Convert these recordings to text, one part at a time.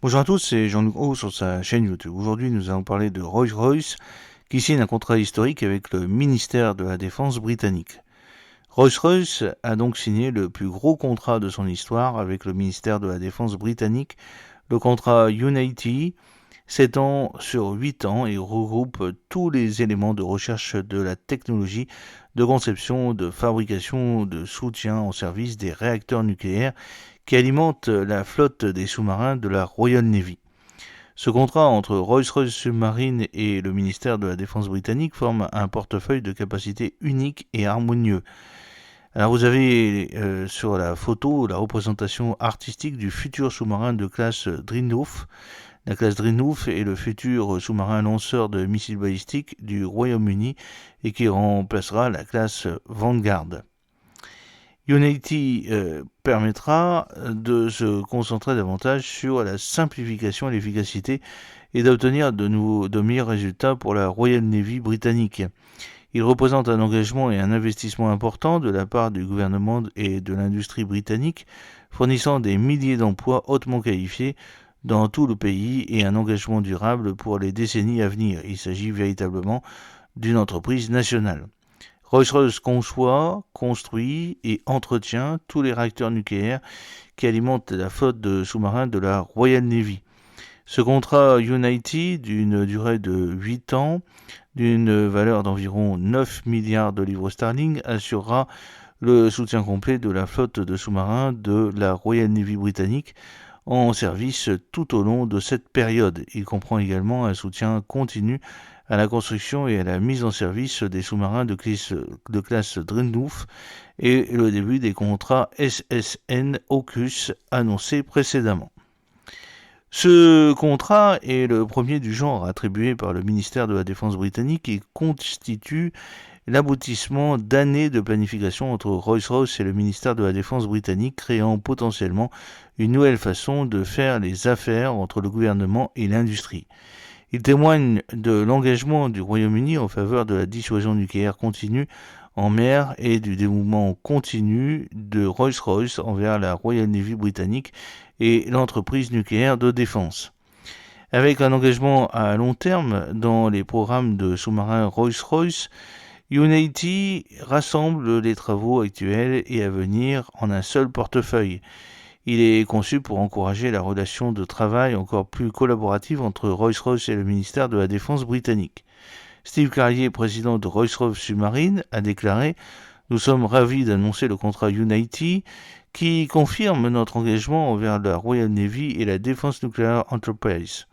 Bonjour à tous, c'est Jean-Luc Haut sur sa chaîne YouTube. Aujourd'hui, nous allons parler de Rolls-Royce qui signe un contrat historique avec le ministère de la Défense britannique. Rolls-Royce a donc signé le plus gros contrat de son histoire avec le ministère de la Défense britannique. Le contrat Unity s'étend sur 8 ans et regroupe tous les éléments de recherche de la technologie, de conception, de fabrication, de soutien au service des réacteurs nucléaires qui alimentent la flotte des sous-marins de la Royal Navy. Ce contrat entre Rolls-Royce Submarine et le ministère de la Défense britannique forme un portefeuille de capacités unique et harmonieux. Alors vous avez sur la photo la représentation artistique du futur sous-marin de classe Dreadnought. La classe Dreadnought est le futur sous-marin lanceur de missiles balistiques du Royaume-Uni et qui remplacera la classe Vanguard. Unity permettra de se concentrer davantage sur la simplification et l'efficacité et d'obtenir de meilleurs résultats pour la Royal Navy britannique. Il représente un engagement et un investissement important de la part du gouvernement et de l'industrie britannique, fournissant des milliers d'emplois hautement qualifiés dans tout le pays et un engagement durable pour les décennies à venir. Il s'agit véritablement d'une entreprise nationale. Rolls-Royce conçoit, construit et entretient tous les réacteurs nucléaires qui alimentent la flotte de sous-marins de la Royal Navy. Ce contrat Unity, d'une durée de 8 ans, d'une valeur d'environ 9 milliards de livres sterling, assurera le soutien complet de la flotte de sous-marins de la Royal Navy britannique en service tout au long de cette période. Il comprend également un soutien continu à la construction et à la mise en service des sous-marins de classe Dreadnought et le début des contrats SSN AUKUS annoncés précédemment. Ce contrat est le premier du genre attribué par le ministère de la Défense britannique et constitue l'aboutissement d'années de planification entre Rolls-Royce et le ministère de la Défense britannique, créant potentiellement une nouvelle façon de faire les affaires entre le gouvernement et l'industrie. Il témoigne de l'engagement du Royaume-Uni en faveur de la dissuasion nucléaire continue en mer et du dévouement continu de Rolls-Royce envers la Royal Navy britannique et l'entreprise nucléaire de défense. Avec un engagement à long terme dans les programmes de sous-marins Rolls-Royce, Unity rassemble les travaux actuels et à venir en un seul portefeuille. Il est conçu pour encourager la relation de travail encore plus collaborative entre Rolls-Royce et le ministère de la Défense britannique. Steve Carrier, président de Rolls-Royce Submarine, a déclaré « Nous sommes ravis d'annoncer le contrat Unity qui confirme notre engagement envers la Royal Navy et la Defense Nuclear Enterprise.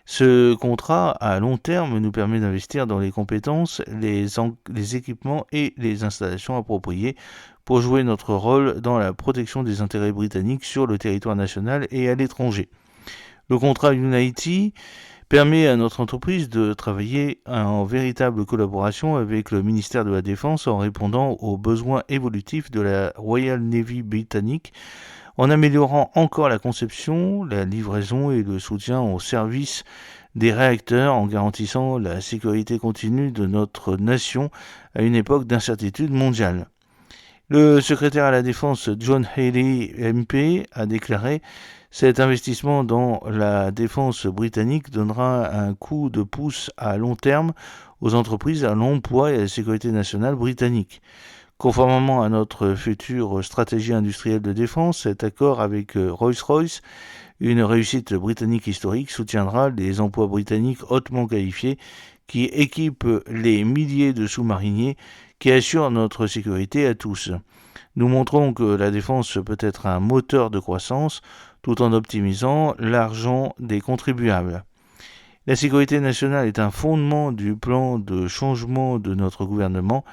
Ce contrat à long terme nous permet d'investir dans les compétences, les équipements et les installations appropriées pour jouer notre rôle dans la protection des intérêts britanniques sur le territoire national et à l'étranger. Le contrat Unity permet à notre entreprise de travailler en véritable collaboration avec le ministère de la Défense en répondant aux besoins évolutifs de la Royal Navy britannique, en améliorant encore la conception, la livraison et le soutien au service des réacteurs, en garantissant la sécurité continue de notre nation à une époque d'incertitude mondiale. Le secrétaire à la Défense John Healey MP a déclaré « Cet investissement dans la défense britannique donnera un coup de pouce à long terme aux entreprises, à l'emploi et à la sécurité nationale britannique. » Conformément à notre future stratégie industrielle de défense, cet accord avec Rolls-Royce, une réussite britannique historique, soutiendra les emplois britanniques hautement qualifiés qui équipent les milliers de sous-mariniers qui assurent notre sécurité à tous. Nous montrons que la défense peut être un moteur de croissance tout en optimisant l'argent des contribuables. La sécurité nationale est un fondement du plan de changement de notre gouvernement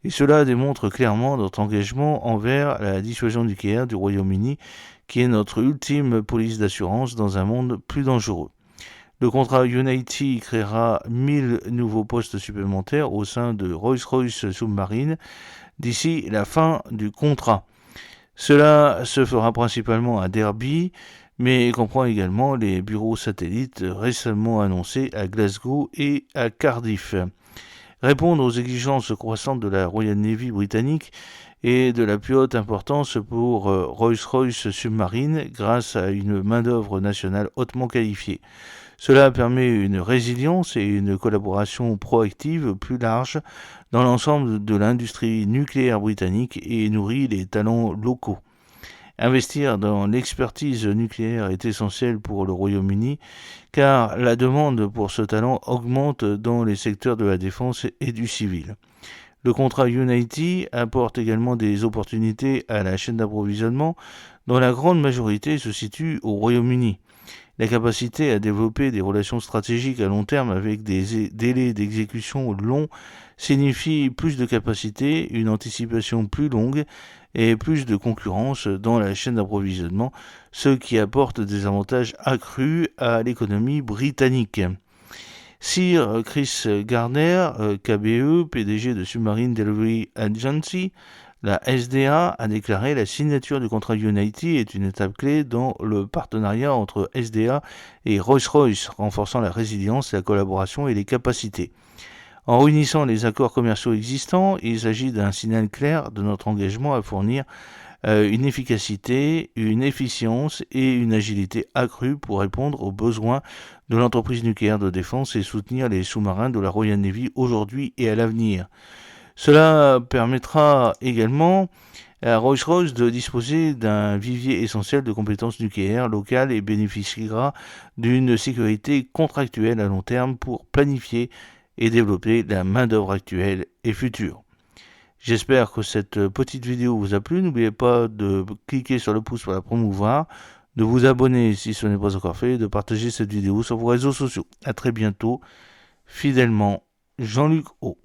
et cela démontre clairement notre engagement envers la dissuasion nucléaire du Royaume-Uni qui est notre ultime police d'assurance dans un monde plus dangereux. Le contrat Unity créera 1000 nouveaux postes supplémentaires au sein de Rolls-Royce Submarine d'ici la fin du contrat. Cela se fera principalement à Derby, mais comprend également les bureaux satellites récemment annoncés à Glasgow et à Cardiff. répondre aux exigences croissantes de la Royal Navy britannique et de la plus haute importance pour Rolls-Royce Submarine grâce à une main-d'œuvre nationale hautement qualifiée. Cela permet une résilience et une collaboration proactive plus large dans l'ensemble de l'industrie nucléaire britannique et nourrit les talents locaux. Investir dans l'expertise nucléaire est essentiel pour le Royaume-Uni car la demande pour ce talent augmente dans les secteurs de la défense et du civil. Le contrat Unity apporte également des opportunités à la chaîne d'approvisionnement dont la grande majorité se situe au Royaume-Uni. La capacité à développer des relations stratégiques à long terme avec des délais d'exécution longs signifie plus de capacité, une anticipation plus longue et plus de concurrence dans la chaîne d'approvisionnement, ce qui apporte des avantages accrus à l'économie britannique. Sir Chris Gardner, KBE, PDG de Submarine Delivery Agency, la SDA a déclaré la signature du contrat Unity est une étape clé dans le partenariat entre SDA et Rolls-Royce, renforçant la résilience, la collaboration et les capacités. En réunissant les accords commerciaux existants, il s'agit d'un signal clair de notre engagement à fournir une efficacité, une efficience et une agilité accrues pour répondre aux besoins de l'entreprise nucléaire de défense et soutenir les sous-marins de la Royal Navy aujourd'hui et à l'avenir. Cela permettra également à Rolls-Royce de disposer d'un vivier essentiel de compétences nucléaires locales et bénéficiera d'une sécurité contractuelle à long terme pour planifier et développer la main-d'œuvre actuelle et future. J'espère que cette petite vidéo vous a plu. N'oubliez pas de cliquer sur le pouce pour la promouvoir, de vous abonner si ce n'est pas encore fait et de partager cette vidéo sur vos réseaux sociaux. A très bientôt. Fidèlement, Jean-Luc O.